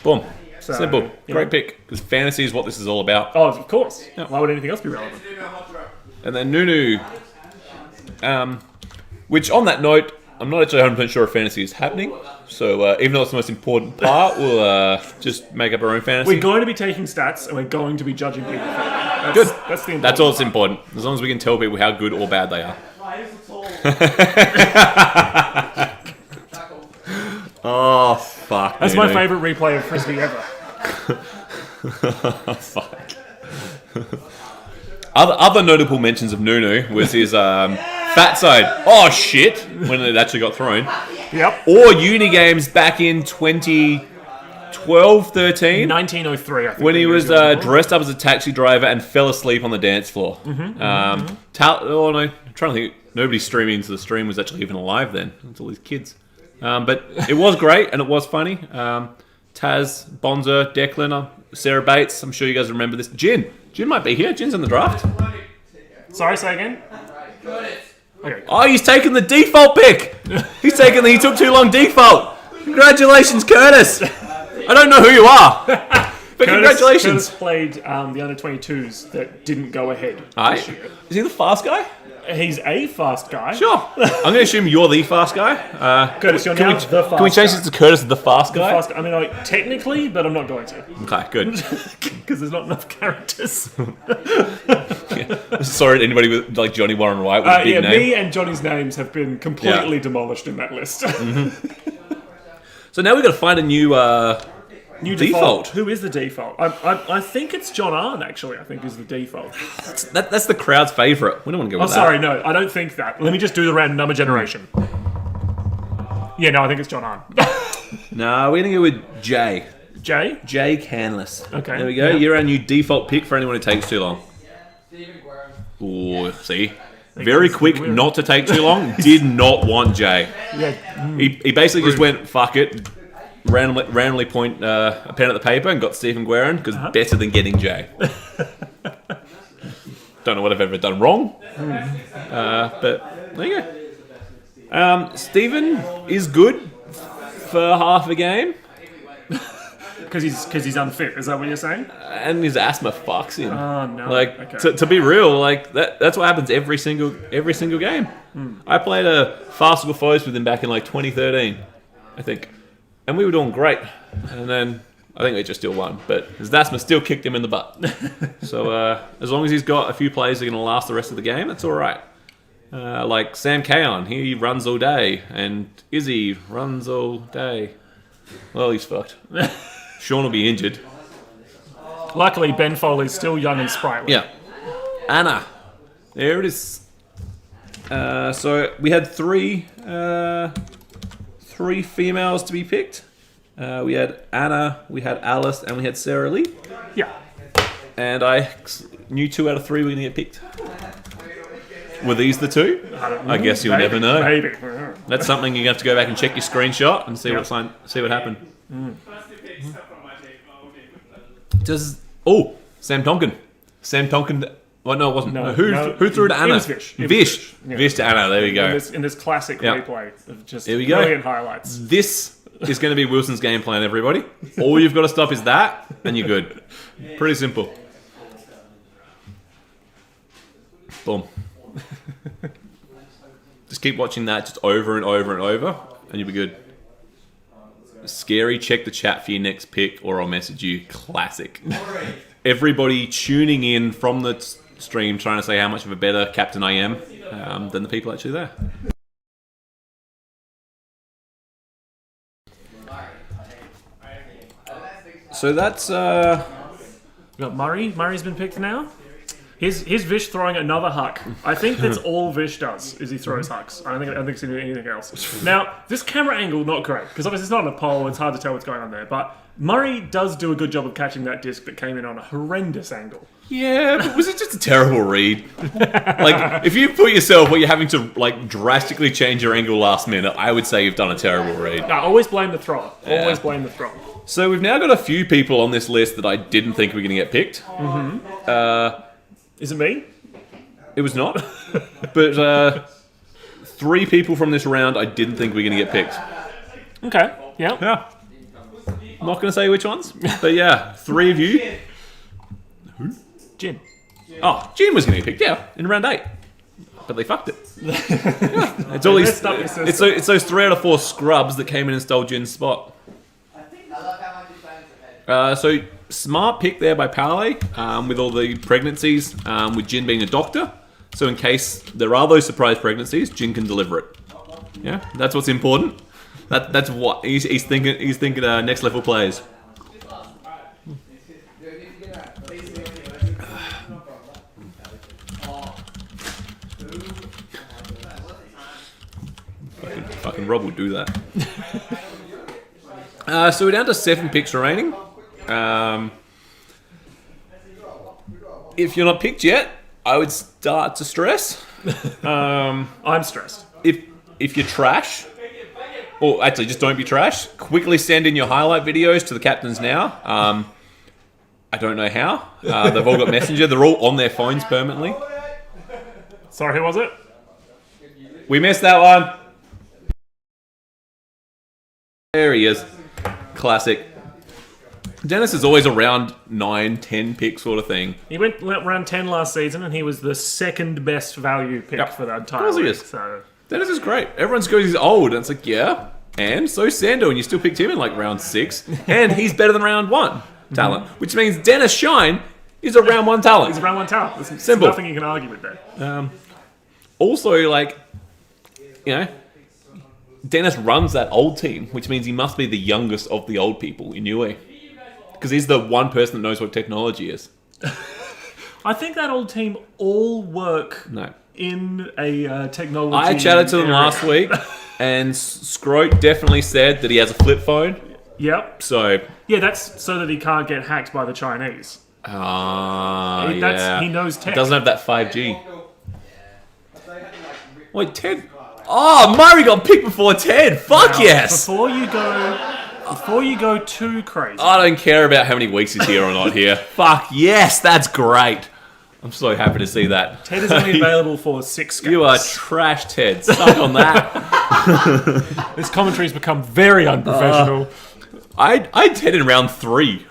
Boom. So, Simple. yeah. Great pick. Because fantasy is what this is all about. Oh, of course. Why would anything else be relevant? And then Nunu. Which, on that note, I'm not actually 100% sure if fantasy is happening. So, even though it's the most important part, we'll just make up our own fantasy. We're going to be taking stats and we're going to be judging people. That's, Good. That's the important That's all that's part. important. As long as we can tell people how good or bad they are. Oh, fuck. That's my favourite replay of Frisbee ever. Fuck. Other notable mentions of Nunu was his fat side. Oh, shit. When it actually got thrown. Yep. Or uni games back in 2012, 13. 1903, I think. When he was dressed up as a taxi driver and fell asleep on the dance floor. I'm trying to think. Nobody streaming into the stream was actually even alive then. It's all these kids. But it was great and it was funny. Taz, Bonza, Declan, Sarah Bates. I'm sure you guys remember this. Jin might be here. Jin's in the draft. Sorry, say again? Okay. Oh, he's taken the default pick. He took too long default. Congratulations, Curtis. I don't know who you are, but congratulations. Curtis played the under-22s that didn't go ahead this year. Is he the fast guy? He's a fast guy. Sure. I'm going to assume you're the fast guy. Curtis, you're now the fast Can we change guy. this to Curtis the fast guy? Fast, I mean, like, technically, but I'm not going to. Okay, good. Because there's not enough characters. Sorry to anybody with like Johnny Warren White with a big name. Me and Johnny's names have been completely demolished in that list. So now we've got to find a new New default. Who is the default? I think it's John Arn, actually, I think is the default. That's the crowd's favourite. We don't want to go Oh, with that. sorry, no, I don't think that. Let me just do the random number generation. Yeah, no, I think it's John Arn. No, we're going to go with Jay. Jay? Jay Canless. Okay. There we go. Yeah. You're our new default pick for anyone who takes too long. Ooh, see? Very quick, not to take too long. Did not want Jay. Yeah. He basically just went, fuck it, randomly point a pen at the paper and got Stephen Guerin, because better than getting Jay. Don't know what I've ever done wrong. But there you go. Stephen is good for half a game. Because he's unfit, is that what you're saying? And his asthma fucks him. Oh, no. Like Okay. to be real, like that's what happens every single game. I played a Fastball Foes with him back in like 2013, I think, and we were doing great. And then I think we just still won, but his asthma still kicked him in the butt. So as long as he's got a few plays that are going to last the rest of the game, that's all right. Like Sam Kaon, he runs all day, and Izzy runs all day. Well, he's fucked. Sean will be injured. Luckily, Ben Foley's still young and sprightly. Yeah. Anna. There it is. So we had three females to be picked. We had Anna, we had Alice, and we had Sarah Lee. Yeah. And I knew 2 out of 3 were going to get picked. Were these the 2? I guess you'll never know. Maybe. That's something you're going to have to go back and check your screenshot and see what happened. Sam Tonkin. Well, no, it wasn't. No, Who threw to Anna? It was Vish. Vish. Yeah. Vish to Anna. There we go. In this classic Yeah. replay of just Here we go. brilliant highlights. This is going to be Wilson's game plan, everybody. All you've got to stop is that, and you're good. Pretty simple. Boom. Just keep watching that just over and over and over, and you'll be good. Scary, check the chat for your next pick or I'll message you. Classic. Everybody tuning in from the stream trying to say how much of a better captain I am than the people actually there. So that's... We got Murray. Murray's been picked now. Here's Vish throwing another huck. I think that's all Vish does, is he throws hucks. I don't think he's doing anything else. Now, this camera angle, not great, because obviously it's not on a pole, it's hard to tell what's going on there, but Murray does do a good job of catching that disc that came in on a horrendous angle. Yeah, but was it just a terrible read? Like, if you put yourself where you're having to, like, drastically change your angle last minute, I would say you've done a terrible read. No, always blame the thrower. Always blame the thrower. So we've now got a few people on this list that I didn't think were going to get picked. Is it me? It was not. But 3 people from this round I didn't think were going to get picked. Okay, yeah. Yeah. I'm not going to say which ones, but yeah, 3 of you. Who? Jin. Oh, Jin was going to get picked, yeah, in round 8. But they fucked it. Yeah. It's all these. It's those 3 out of 4 scrubs that came in and stole Jin's spot. So smart pick there by Pale with all the pregnancies, with Jin being a doctor. So in case there are those surprise pregnancies, Jin can deliver it. Yeah, that's what's important. That's what he's thinking. He's thinking next level plays. Fucking Rob would do that. So we're down to 7 picks remaining. If you're not picked yet, I would start to stress. I'm stressed. If you're trash, or actually just don't be trash, quickly send in your highlight videos to the captains now. I don't know how. They've all got Messenger. They're all on their phones permanently. Sorry, who was it? We missed that one. There he is. Classic. Dennis is always around 9, 10 pick sort of thing. He went around 10 last season, and he was the second best value pick for that entire Of course he week. is. So Dennis is great. Everyone's going, he's old, and it's like, yeah. And so Sando, and you still picked him in like round 6, and he's better than round 1 talent, which means Dennis Shine is a round 1 talent. he's around one talent. There's Simple. nothing you can argue with there. Also, like, you know, Dennis runs that old team, which means he must be the youngest of the old people in UA. Because he's the one person that knows what technology is. I think that old team all work No. in a technology I chatted to them area. last week, and Scroat definitely said that he has a flip phone. Yep. So, Yeah, that's so that he can't get hacked by the Chinese. yeah. He knows tech. Doesn't have that 5G. Wait, Ted? Oh, Murray got picked before Ted. Fuck Now, yes. Before you go too crazy. I don't care about how many weeks he's here or not here. Fuck yes, that's great. I'm so happy to see that. Ted is only available for 6 games. You are trash, Ted. Suck on that. This commentary's become very unprofessional. I Ted in round 3.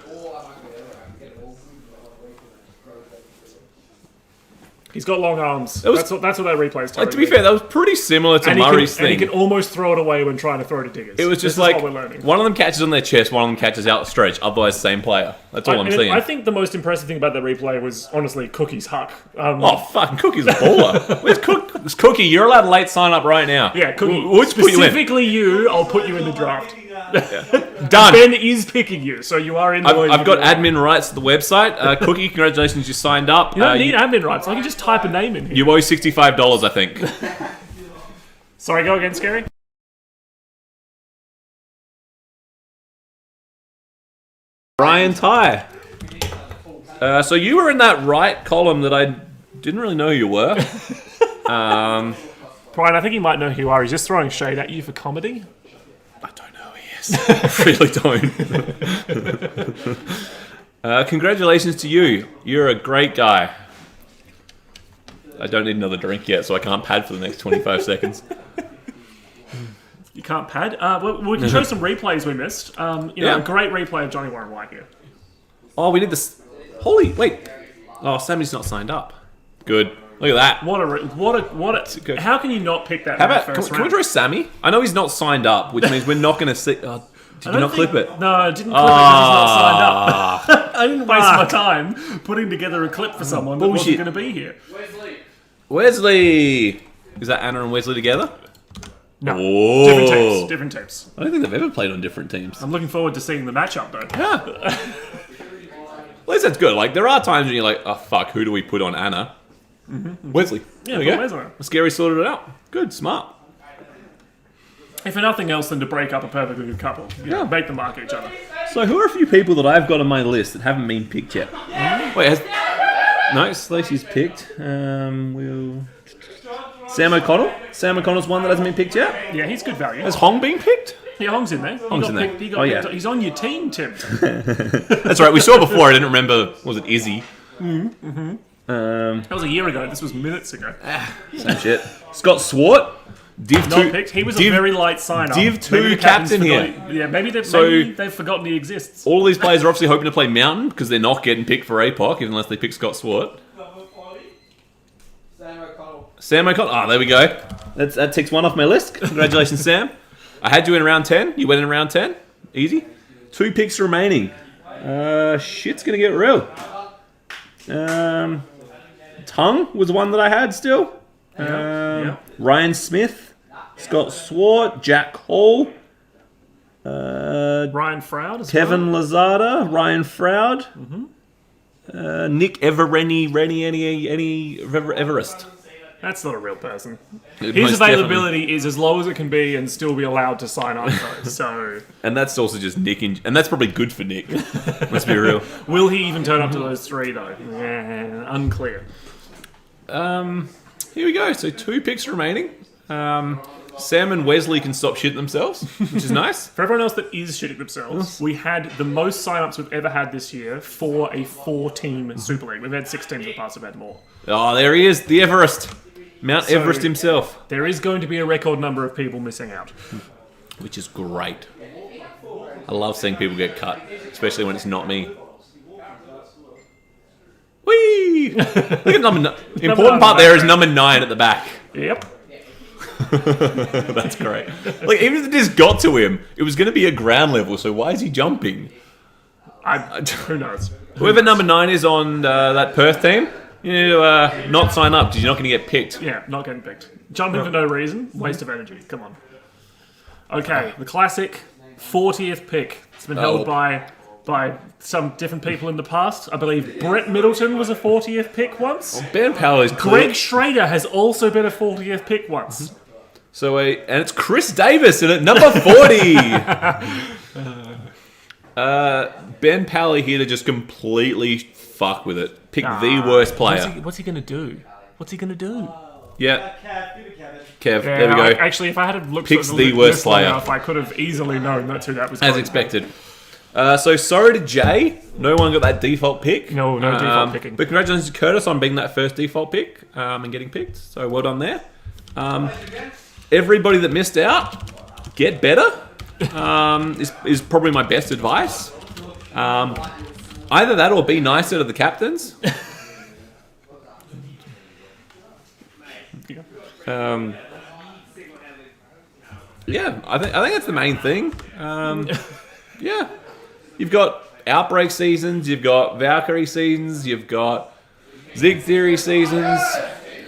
He's got long arms. was- That's what that replay's telling To be fair, that was pretty similar to Murray's and he thing. can almost throw it away when trying to throw to diggers. It was just This like is what we're learning. one of them catches on their chest, one of them catches out the stretch. Otherwise, same player. That's all I'm saying. I think the most impressive thing about the replay was honestly Cookie's huck. Oh, fucking Cookie's a baller. Where's Cookie? You're allowed to late sign up right now. Yeah, Cookie. Which put you in? Specifically you, I'll put you in the draft. Done. Ben is picking you, so you are in the I've got admin rights to the website. Cookie, congratulations, you signed up. You don't need admin rights. I can just type a name in here. You owe $65, I think. Sorry, go again, Scary. Brian Ty. So you were in that right column that I didn't really know who you were. Brian, I think he might know who you are. He's just throwing shade at you for comedy. I don't know who he is. I really don't. Congratulations to you. You're a great guy. I don't need another drink yet, so I can't pad for the next 25 seconds. You can't pad. Well, we can show some replays we missed. Yeah. A great replay of Johnny Warren White here. Oh, we need this. Holy, wait. Oh, Sammy's not signed up. Good. Look at that. What a. Good. How can you not pick that? How in the about, first can we round? try Sammy? I know he's not signed up, which means we're not going to see... Did you not clip it? No, I didn't clip it because he's not signed up. I didn't waste my time putting together a clip for someone that wasn't going to be here. Wesley! Is that Anna and Wesley together? No, Oh. different teams. I don't think they've ever played on different teams. I'm looking forward to seeing the matchup though. Yeah. At least that's good. Like, there are times when you're like, oh, fuck, who do we put on Anna? Wesley. There we go. Wesley. Scary sorted it out. Good, smart. If for nothing else than to break up a perfectly good couple. Yeah. Make them like each other. So, who are a few people that I've got on my list that haven't been picked yet? Wait, no, Stacey's picked. Sam O'Connell. Sam O'Connell's one that hasn't been picked yet. Yeah, he's good value. Has Hong been picked? Yeah, Hong's in there. Hong's in there. He got Oh, yeah. picked. He's on your team, Tim. That's right. We saw before. I didn't remember. Was it Izzy? That was a year ago. This was minutes ago. Same shit. Scott Swart. Div Not 2. picked. He was a very light sign-up. Div 2 Maybe the captain's captain here. forgot- Yeah, maybe they've forgotten he exists. All these players are obviously hoping to play Mountain because they're not getting picked for APOC, even unless they pick Scott Swart. Sam O'Connell. Sam O'Connell. Ah, there we go. That ticks one off my list. Congratulations, Sam. I had you in round 10. You went in round 10. Easy. 2 picks remaining. Shit's going to get real. Tongue was one that I had still. Yeah. Ryan Smith. Scott Swart. Jack Hall. Ryan Froud as Kevin well. Lazada. Ryan Froud. Nick Everest. That's not a real person. Most His definitely. availability is as low as it can be and still be allowed to sign up though. So, And that's also just Nick, and that's probably good for Nick. Let's be real. will he even turn up to those 3 though? Unclear. Here we go. So 2 picks remaining. Sam and Wesley can stop shitting themselves, which is nice. For everyone else that is shitting themselves, we had the most sign-ups we've ever had this year for a 4-team Super League. We've had 6 teams in the past, we've had more. Oh, there he is, the Everest. Mount Everest himself. There is going to be a record number of people missing out. Which is great. I love seeing people get cut, especially when it's not me. Whee! Look at number 9. The important part there is number 9 at the back. Yep. That's great. Like, even if it just got to him, it was going to be a ground level, so why is he jumping? Who knows? Whoever number 9 is on that Perth team, you need to not sign up because you're not going to get picked. Yeah, not getting picked. Jumping for no reason, waste of energy. Come on. Okay, the classic 40th pick. It's been held by some different people in the past. I believe Brett Middleton was a 40th pick once. Ben Powell is Greg Schrader has also been a 40th pick once. So, and it's Chris Davis in at number 40. Ben Pally here to just completely fuck with it. Pick the worst player. What's he going to do? What's he going to do? Yeah, Kev, give it Kev. Kevin. There we go. Actually, if I had looked Picks at the worst player. enough, I could have easily known that's who that was. As going expected. So sorry to Jay. No one got that default pick. No default picking. But congratulations to Curtis on being that first default pick and getting picked. So well done there. Everybody that missed out, get better. Is probably my best advice. Either that or be nicer to the captains. Yeah, I think that's the main thing. Yeah, you've got Outbreak seasons, you've got Valkyrie seasons, you've got Zig Theory seasons,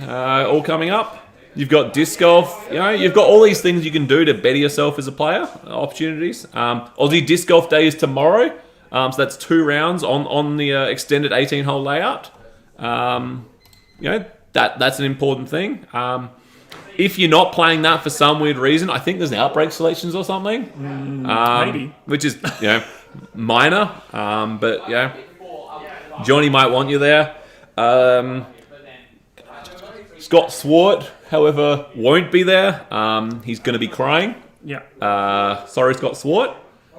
all coming up. You've got disc golf. You know, you've got all these things you can do to better yourself as a player. Opportunities. Aussie Disc Golf Day is tomorrow, so that's 2 rounds on the extended 18-hole layout. You know, that's an important thing. If you're not playing that for some weird reason, I think there's outbreak selections or something. Maybe. Which is, you know, minor. But, yeah, Johnny might want you there. Scott Swart, however, won't be there. He's going to be crying. Yeah. Sorry, Scott Swart.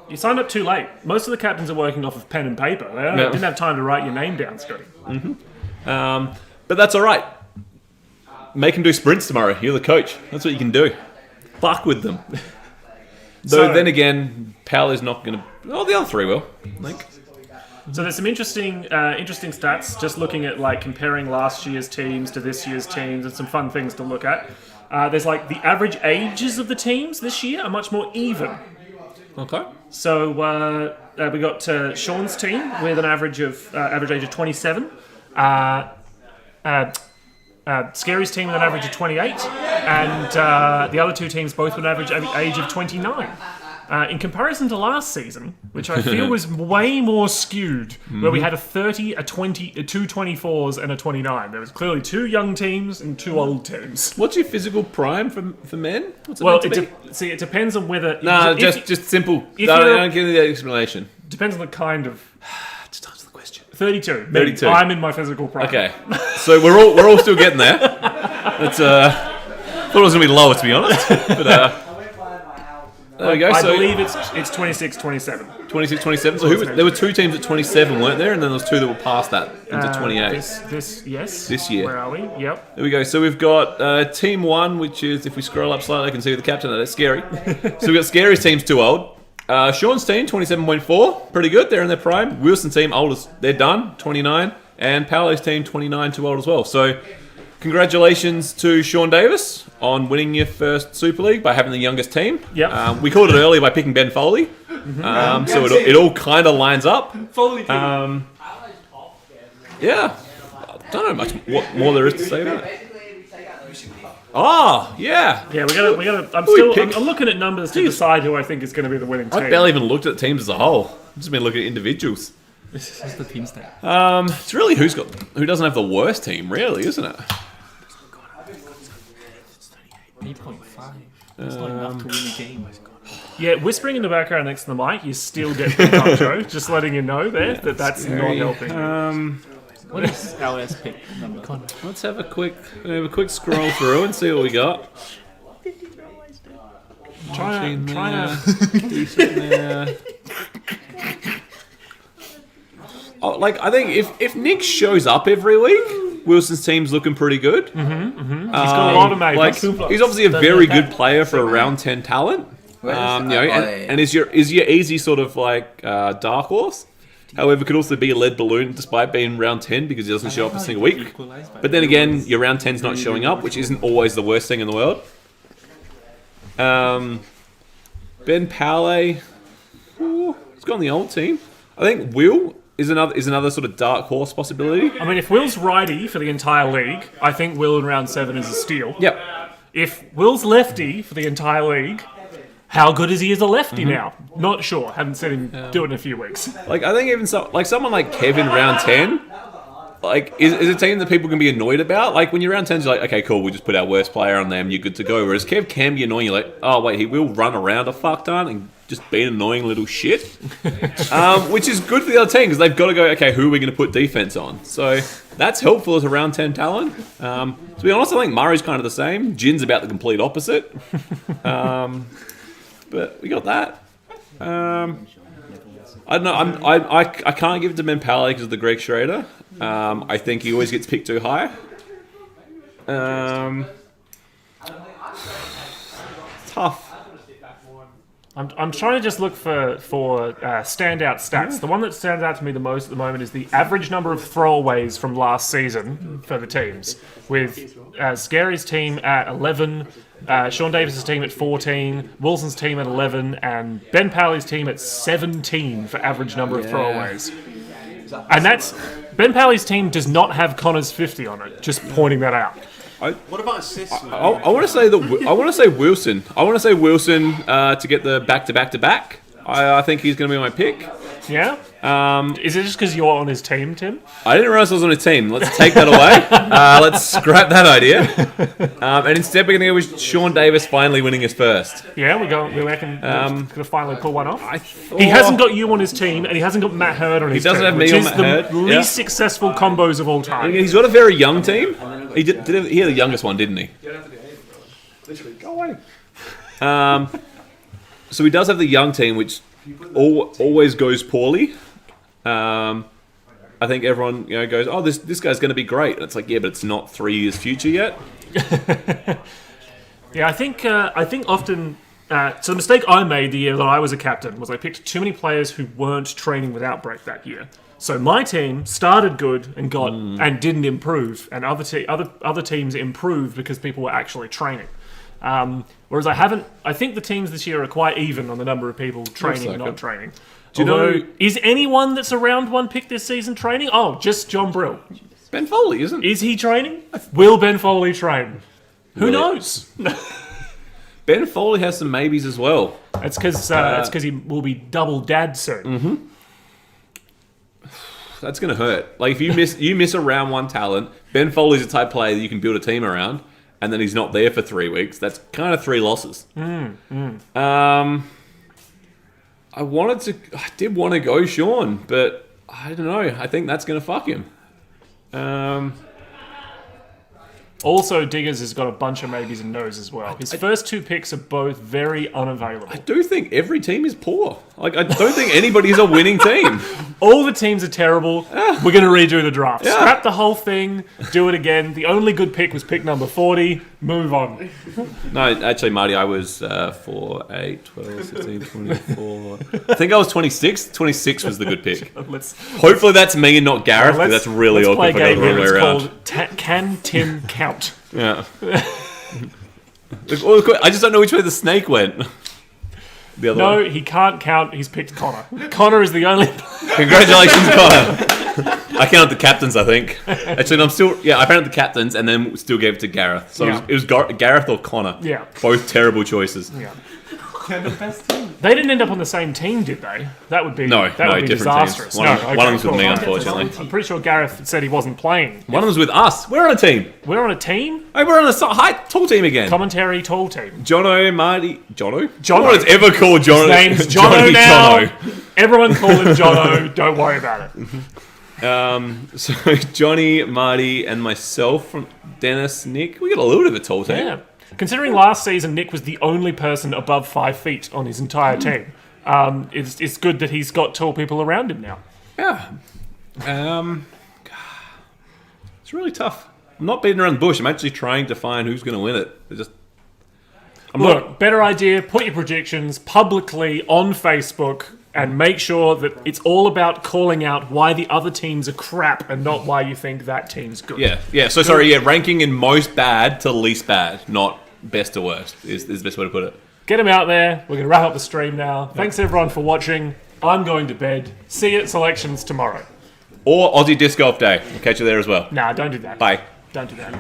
You signed up too late. Most of the captains are working off of pen and paper. They didn't have time to write your name down, Scotty. But that's all right. Make him do sprints tomorrow. You're the coach. That's what you can do. Fuck with them. Though then again, Pal is not going to... Oh, the other 3 will. So there's some interesting stats, just looking at like comparing last year's teams to this year's teams and some fun things to look at. There's like the average ages of the teams this year are much more even. Okay. So we got Sean's team with an average age of 27. Scary's team with an average of 28, and the other two teams both with an average age of 29. In comparison to last season, which I feel was way more skewed, where we had a 30, a 20, two 24s, and a 29. There was clearly two young teams and two old teams. What's your physical prime for men? What's it Well, meant to be? it depends on whether... No, if- just simple. if No, you're- don't give me the explanation. Depends on the kind of... Just answer the question. 32. 32. I'm in my physical prime. Okay, so we're all still getting there. That's thought it was gonna be lower, to be honest. But there we go. I So believe it's 26, 27. 26, 27. So there were two teams at 27, weren't there? And then there was two that were past that into 28. Yes. This year. Where are we? Yep. There we go. So we've got Team 1, which is, if we scroll up slightly, I can see the captain. That's Scary. So we've got Scary's team's too old. Sean's team, 27.4. Pretty good. They're in their prime. Wilson's team, oldest. They're done, 29. And Paolo's team, 29, too old as well. So congratulations to Sean Davis on winning your first Super League by having the youngest team. Yep. We called it earlier by picking Ben Foley. So it all kind of lines up. Fully Yeah. I don't know much what more there is to say about it. Oh, yeah. Yeah, we gotta. I'm looking at numbers to decide who I think is going to be the winning team. I barely even looked at the teams as a whole. I've just been looking at individuals. This is the team stat. It's really who doesn't have the worst team, really, isn't it? 8.5. That's not enough to win a game. Yeah, whispering in the background next to the mic, you still get picked up, Joe. Just letting you know that's not helping. What is LS pick number? Let's have a quick scroll through and see what we got. Trying to. Decent there. I think if Nick shows up every week, Wilson's team's looking pretty good. He's got a lot of mates. He's obviously a very good player for a round 10 talent. And is your easy sort of dark horse. However, could also be a lead balloon despite being round 10 because he doesn't show up a single week. But then again, your round 10's not showing up, which isn't always the worst thing in the world. Ben Paolo, he's got on the old team. I think Will is another sort of dark horse possibility. I mean, if Will's righty for the entire league, I think Will in round 7 is a steal. Yep. If Will's lefty for the entire league, how good is he as a lefty now? Not sure. Haven't seen him do it in a few weeks. I think even someone like Kevin round 10, is a team that people can be annoyed about. When you're round 10, you're like, okay, cool, we'll just put our worst player on them, you're good to go. Whereas Kev can be annoying. You're like, oh wait, he will run around a fuck ton and just be an annoying little shit. Which is good for the other team because they've got to go, okay, who are we going to put defense on? So that's helpful as a round 10 talent. To be honest, I think Murray's kind of the same. Jin's about the complete opposite. But we got that. I don't know. I can't give it to Ben Paolo because of the Greg Schrader. I think he always gets picked too high. Tough. I'm trying to just look for standout stats. The one that stands out to me the most at the moment is the average number of throwaways from last season for the teams, with Scary's team at 11, Sean Davis's team at 14, Wilson's team at 11, and Ben Paolo's team at 17 for average number of throwaways. And that's... Ben Paolo's team does not have Connor's 50 on it, just pointing that out. What about assists? I want to say Wilson. I want to say Wilson to get the back-to-back-to-back. I think he's going to be my pick. Yeah? Is it just because you're on his team, Tim? I didn't realize I was on his team. Let's take that away. Let's scrap that idea. And instead we're going to go with Sean Davis finally winning his first. Yeah, we reckon we're going to finally pull one off. He He hasn't got you on his team, and he hasn't got Matt Hurd on his team. doesn't have me which on is Matt the Hurd, least successful combos of all time. He's got a very young team. He had the youngest one, didn't he? Literally, go away. So he does have the young team, which always goes poorly. I think everyone goes, oh, this guy's going to be great. And it's like, yeah, but it's not 3 years future yet. Yeah, I think often... so the mistake I made the year that I was a captain was I picked too many players who weren't training with Outbreak that year. So my team started good and and didn't improve, and other teams improved because people were actually training. Whereas I think the teams this year are quite even on the number of people training and like not it. training. Do you know- Is anyone that's around one pick this season training? Oh, just John Brill. Ben Foley, isn't? Is he training? Will Ben Foley train? Who Will it? knows? Ben Foley has some maybes as well. It's because he will be double dad soon. That's gonna hurt. Like if you miss a round one talent, Ben Foley's the type of player that you can build a team around, and then he's not there for 3 weeks. That's kind of 3 losses. I did want to go Sean, but I don't know. I think that's gonna fuck him. Also, Diggers has got a bunch of maybes and no's as well. His first 2 picks are both very unavailable. I do think every team is poor. Like I don't think anybody's a winning team. All the teams are terrible. We're going to redo the draft. Scrap the whole thing. Do it again. The only good pick was pick number 40. Move on. No, actually, Marty, I was 4, 8, 12, 16, 24. I think I was 26. 26 was the good pick. Hopefully that's me and not Gareth, because that's really let's awkward play a if I game go the wrong here. way It's around. called Can Tim Count? Yeah. I just don't know which way the snake went. The other No, one. he can't count. He's picked Connor. Connor is the only... Congratulations, Connor. I counted the captains, I think. Actually, no, I counted the captains and then still gave it to Gareth. So Yeah. it was Gareth or Connor. Yeah. Both terrible choices. Yeah. They're the best team. They didn't end up on the same team, did they? That would be No, that would be different teams. disastrous. One of them's with me, unfortunately. I'm pretty sure Gareth said he wasn't playing. One of them's with us. We're on a team. We're on a team. Hey, we're on a tall team again. Commentary tall team. Jono, Marty... Jono? Jono. No one's ever called Jono. His name's Jono Johnny now. Jono. Everyone call him Jono. Don't worry about it. So Johnny, Marty, and myself from Dennis, Nick, we got a little bit of a tall team. Yeah. Considering last season Nick was the only person above 5 feet on his entire team, it's good that he's got tall people around him now. Yeah. It's really tough. I'm not beating around the bush. I'm actually trying to find who's going to win it. Look, better idea, put your predictions publicly on Facebook and make sure that it's all about calling out why the other teams are crap and not why you think that team's good. Yeah. So sorry. Yeah, ranking in most bad to least bad, not best to worst is the best way to put it. Get them out there. We're going to wrap up the stream now. Thanks everyone for watching. I'm going to bed. See you at selections tomorrow. Or Aussie Disc Golf Day. We'll catch you there as well. Nah, don't do that. Bye. Don't do that.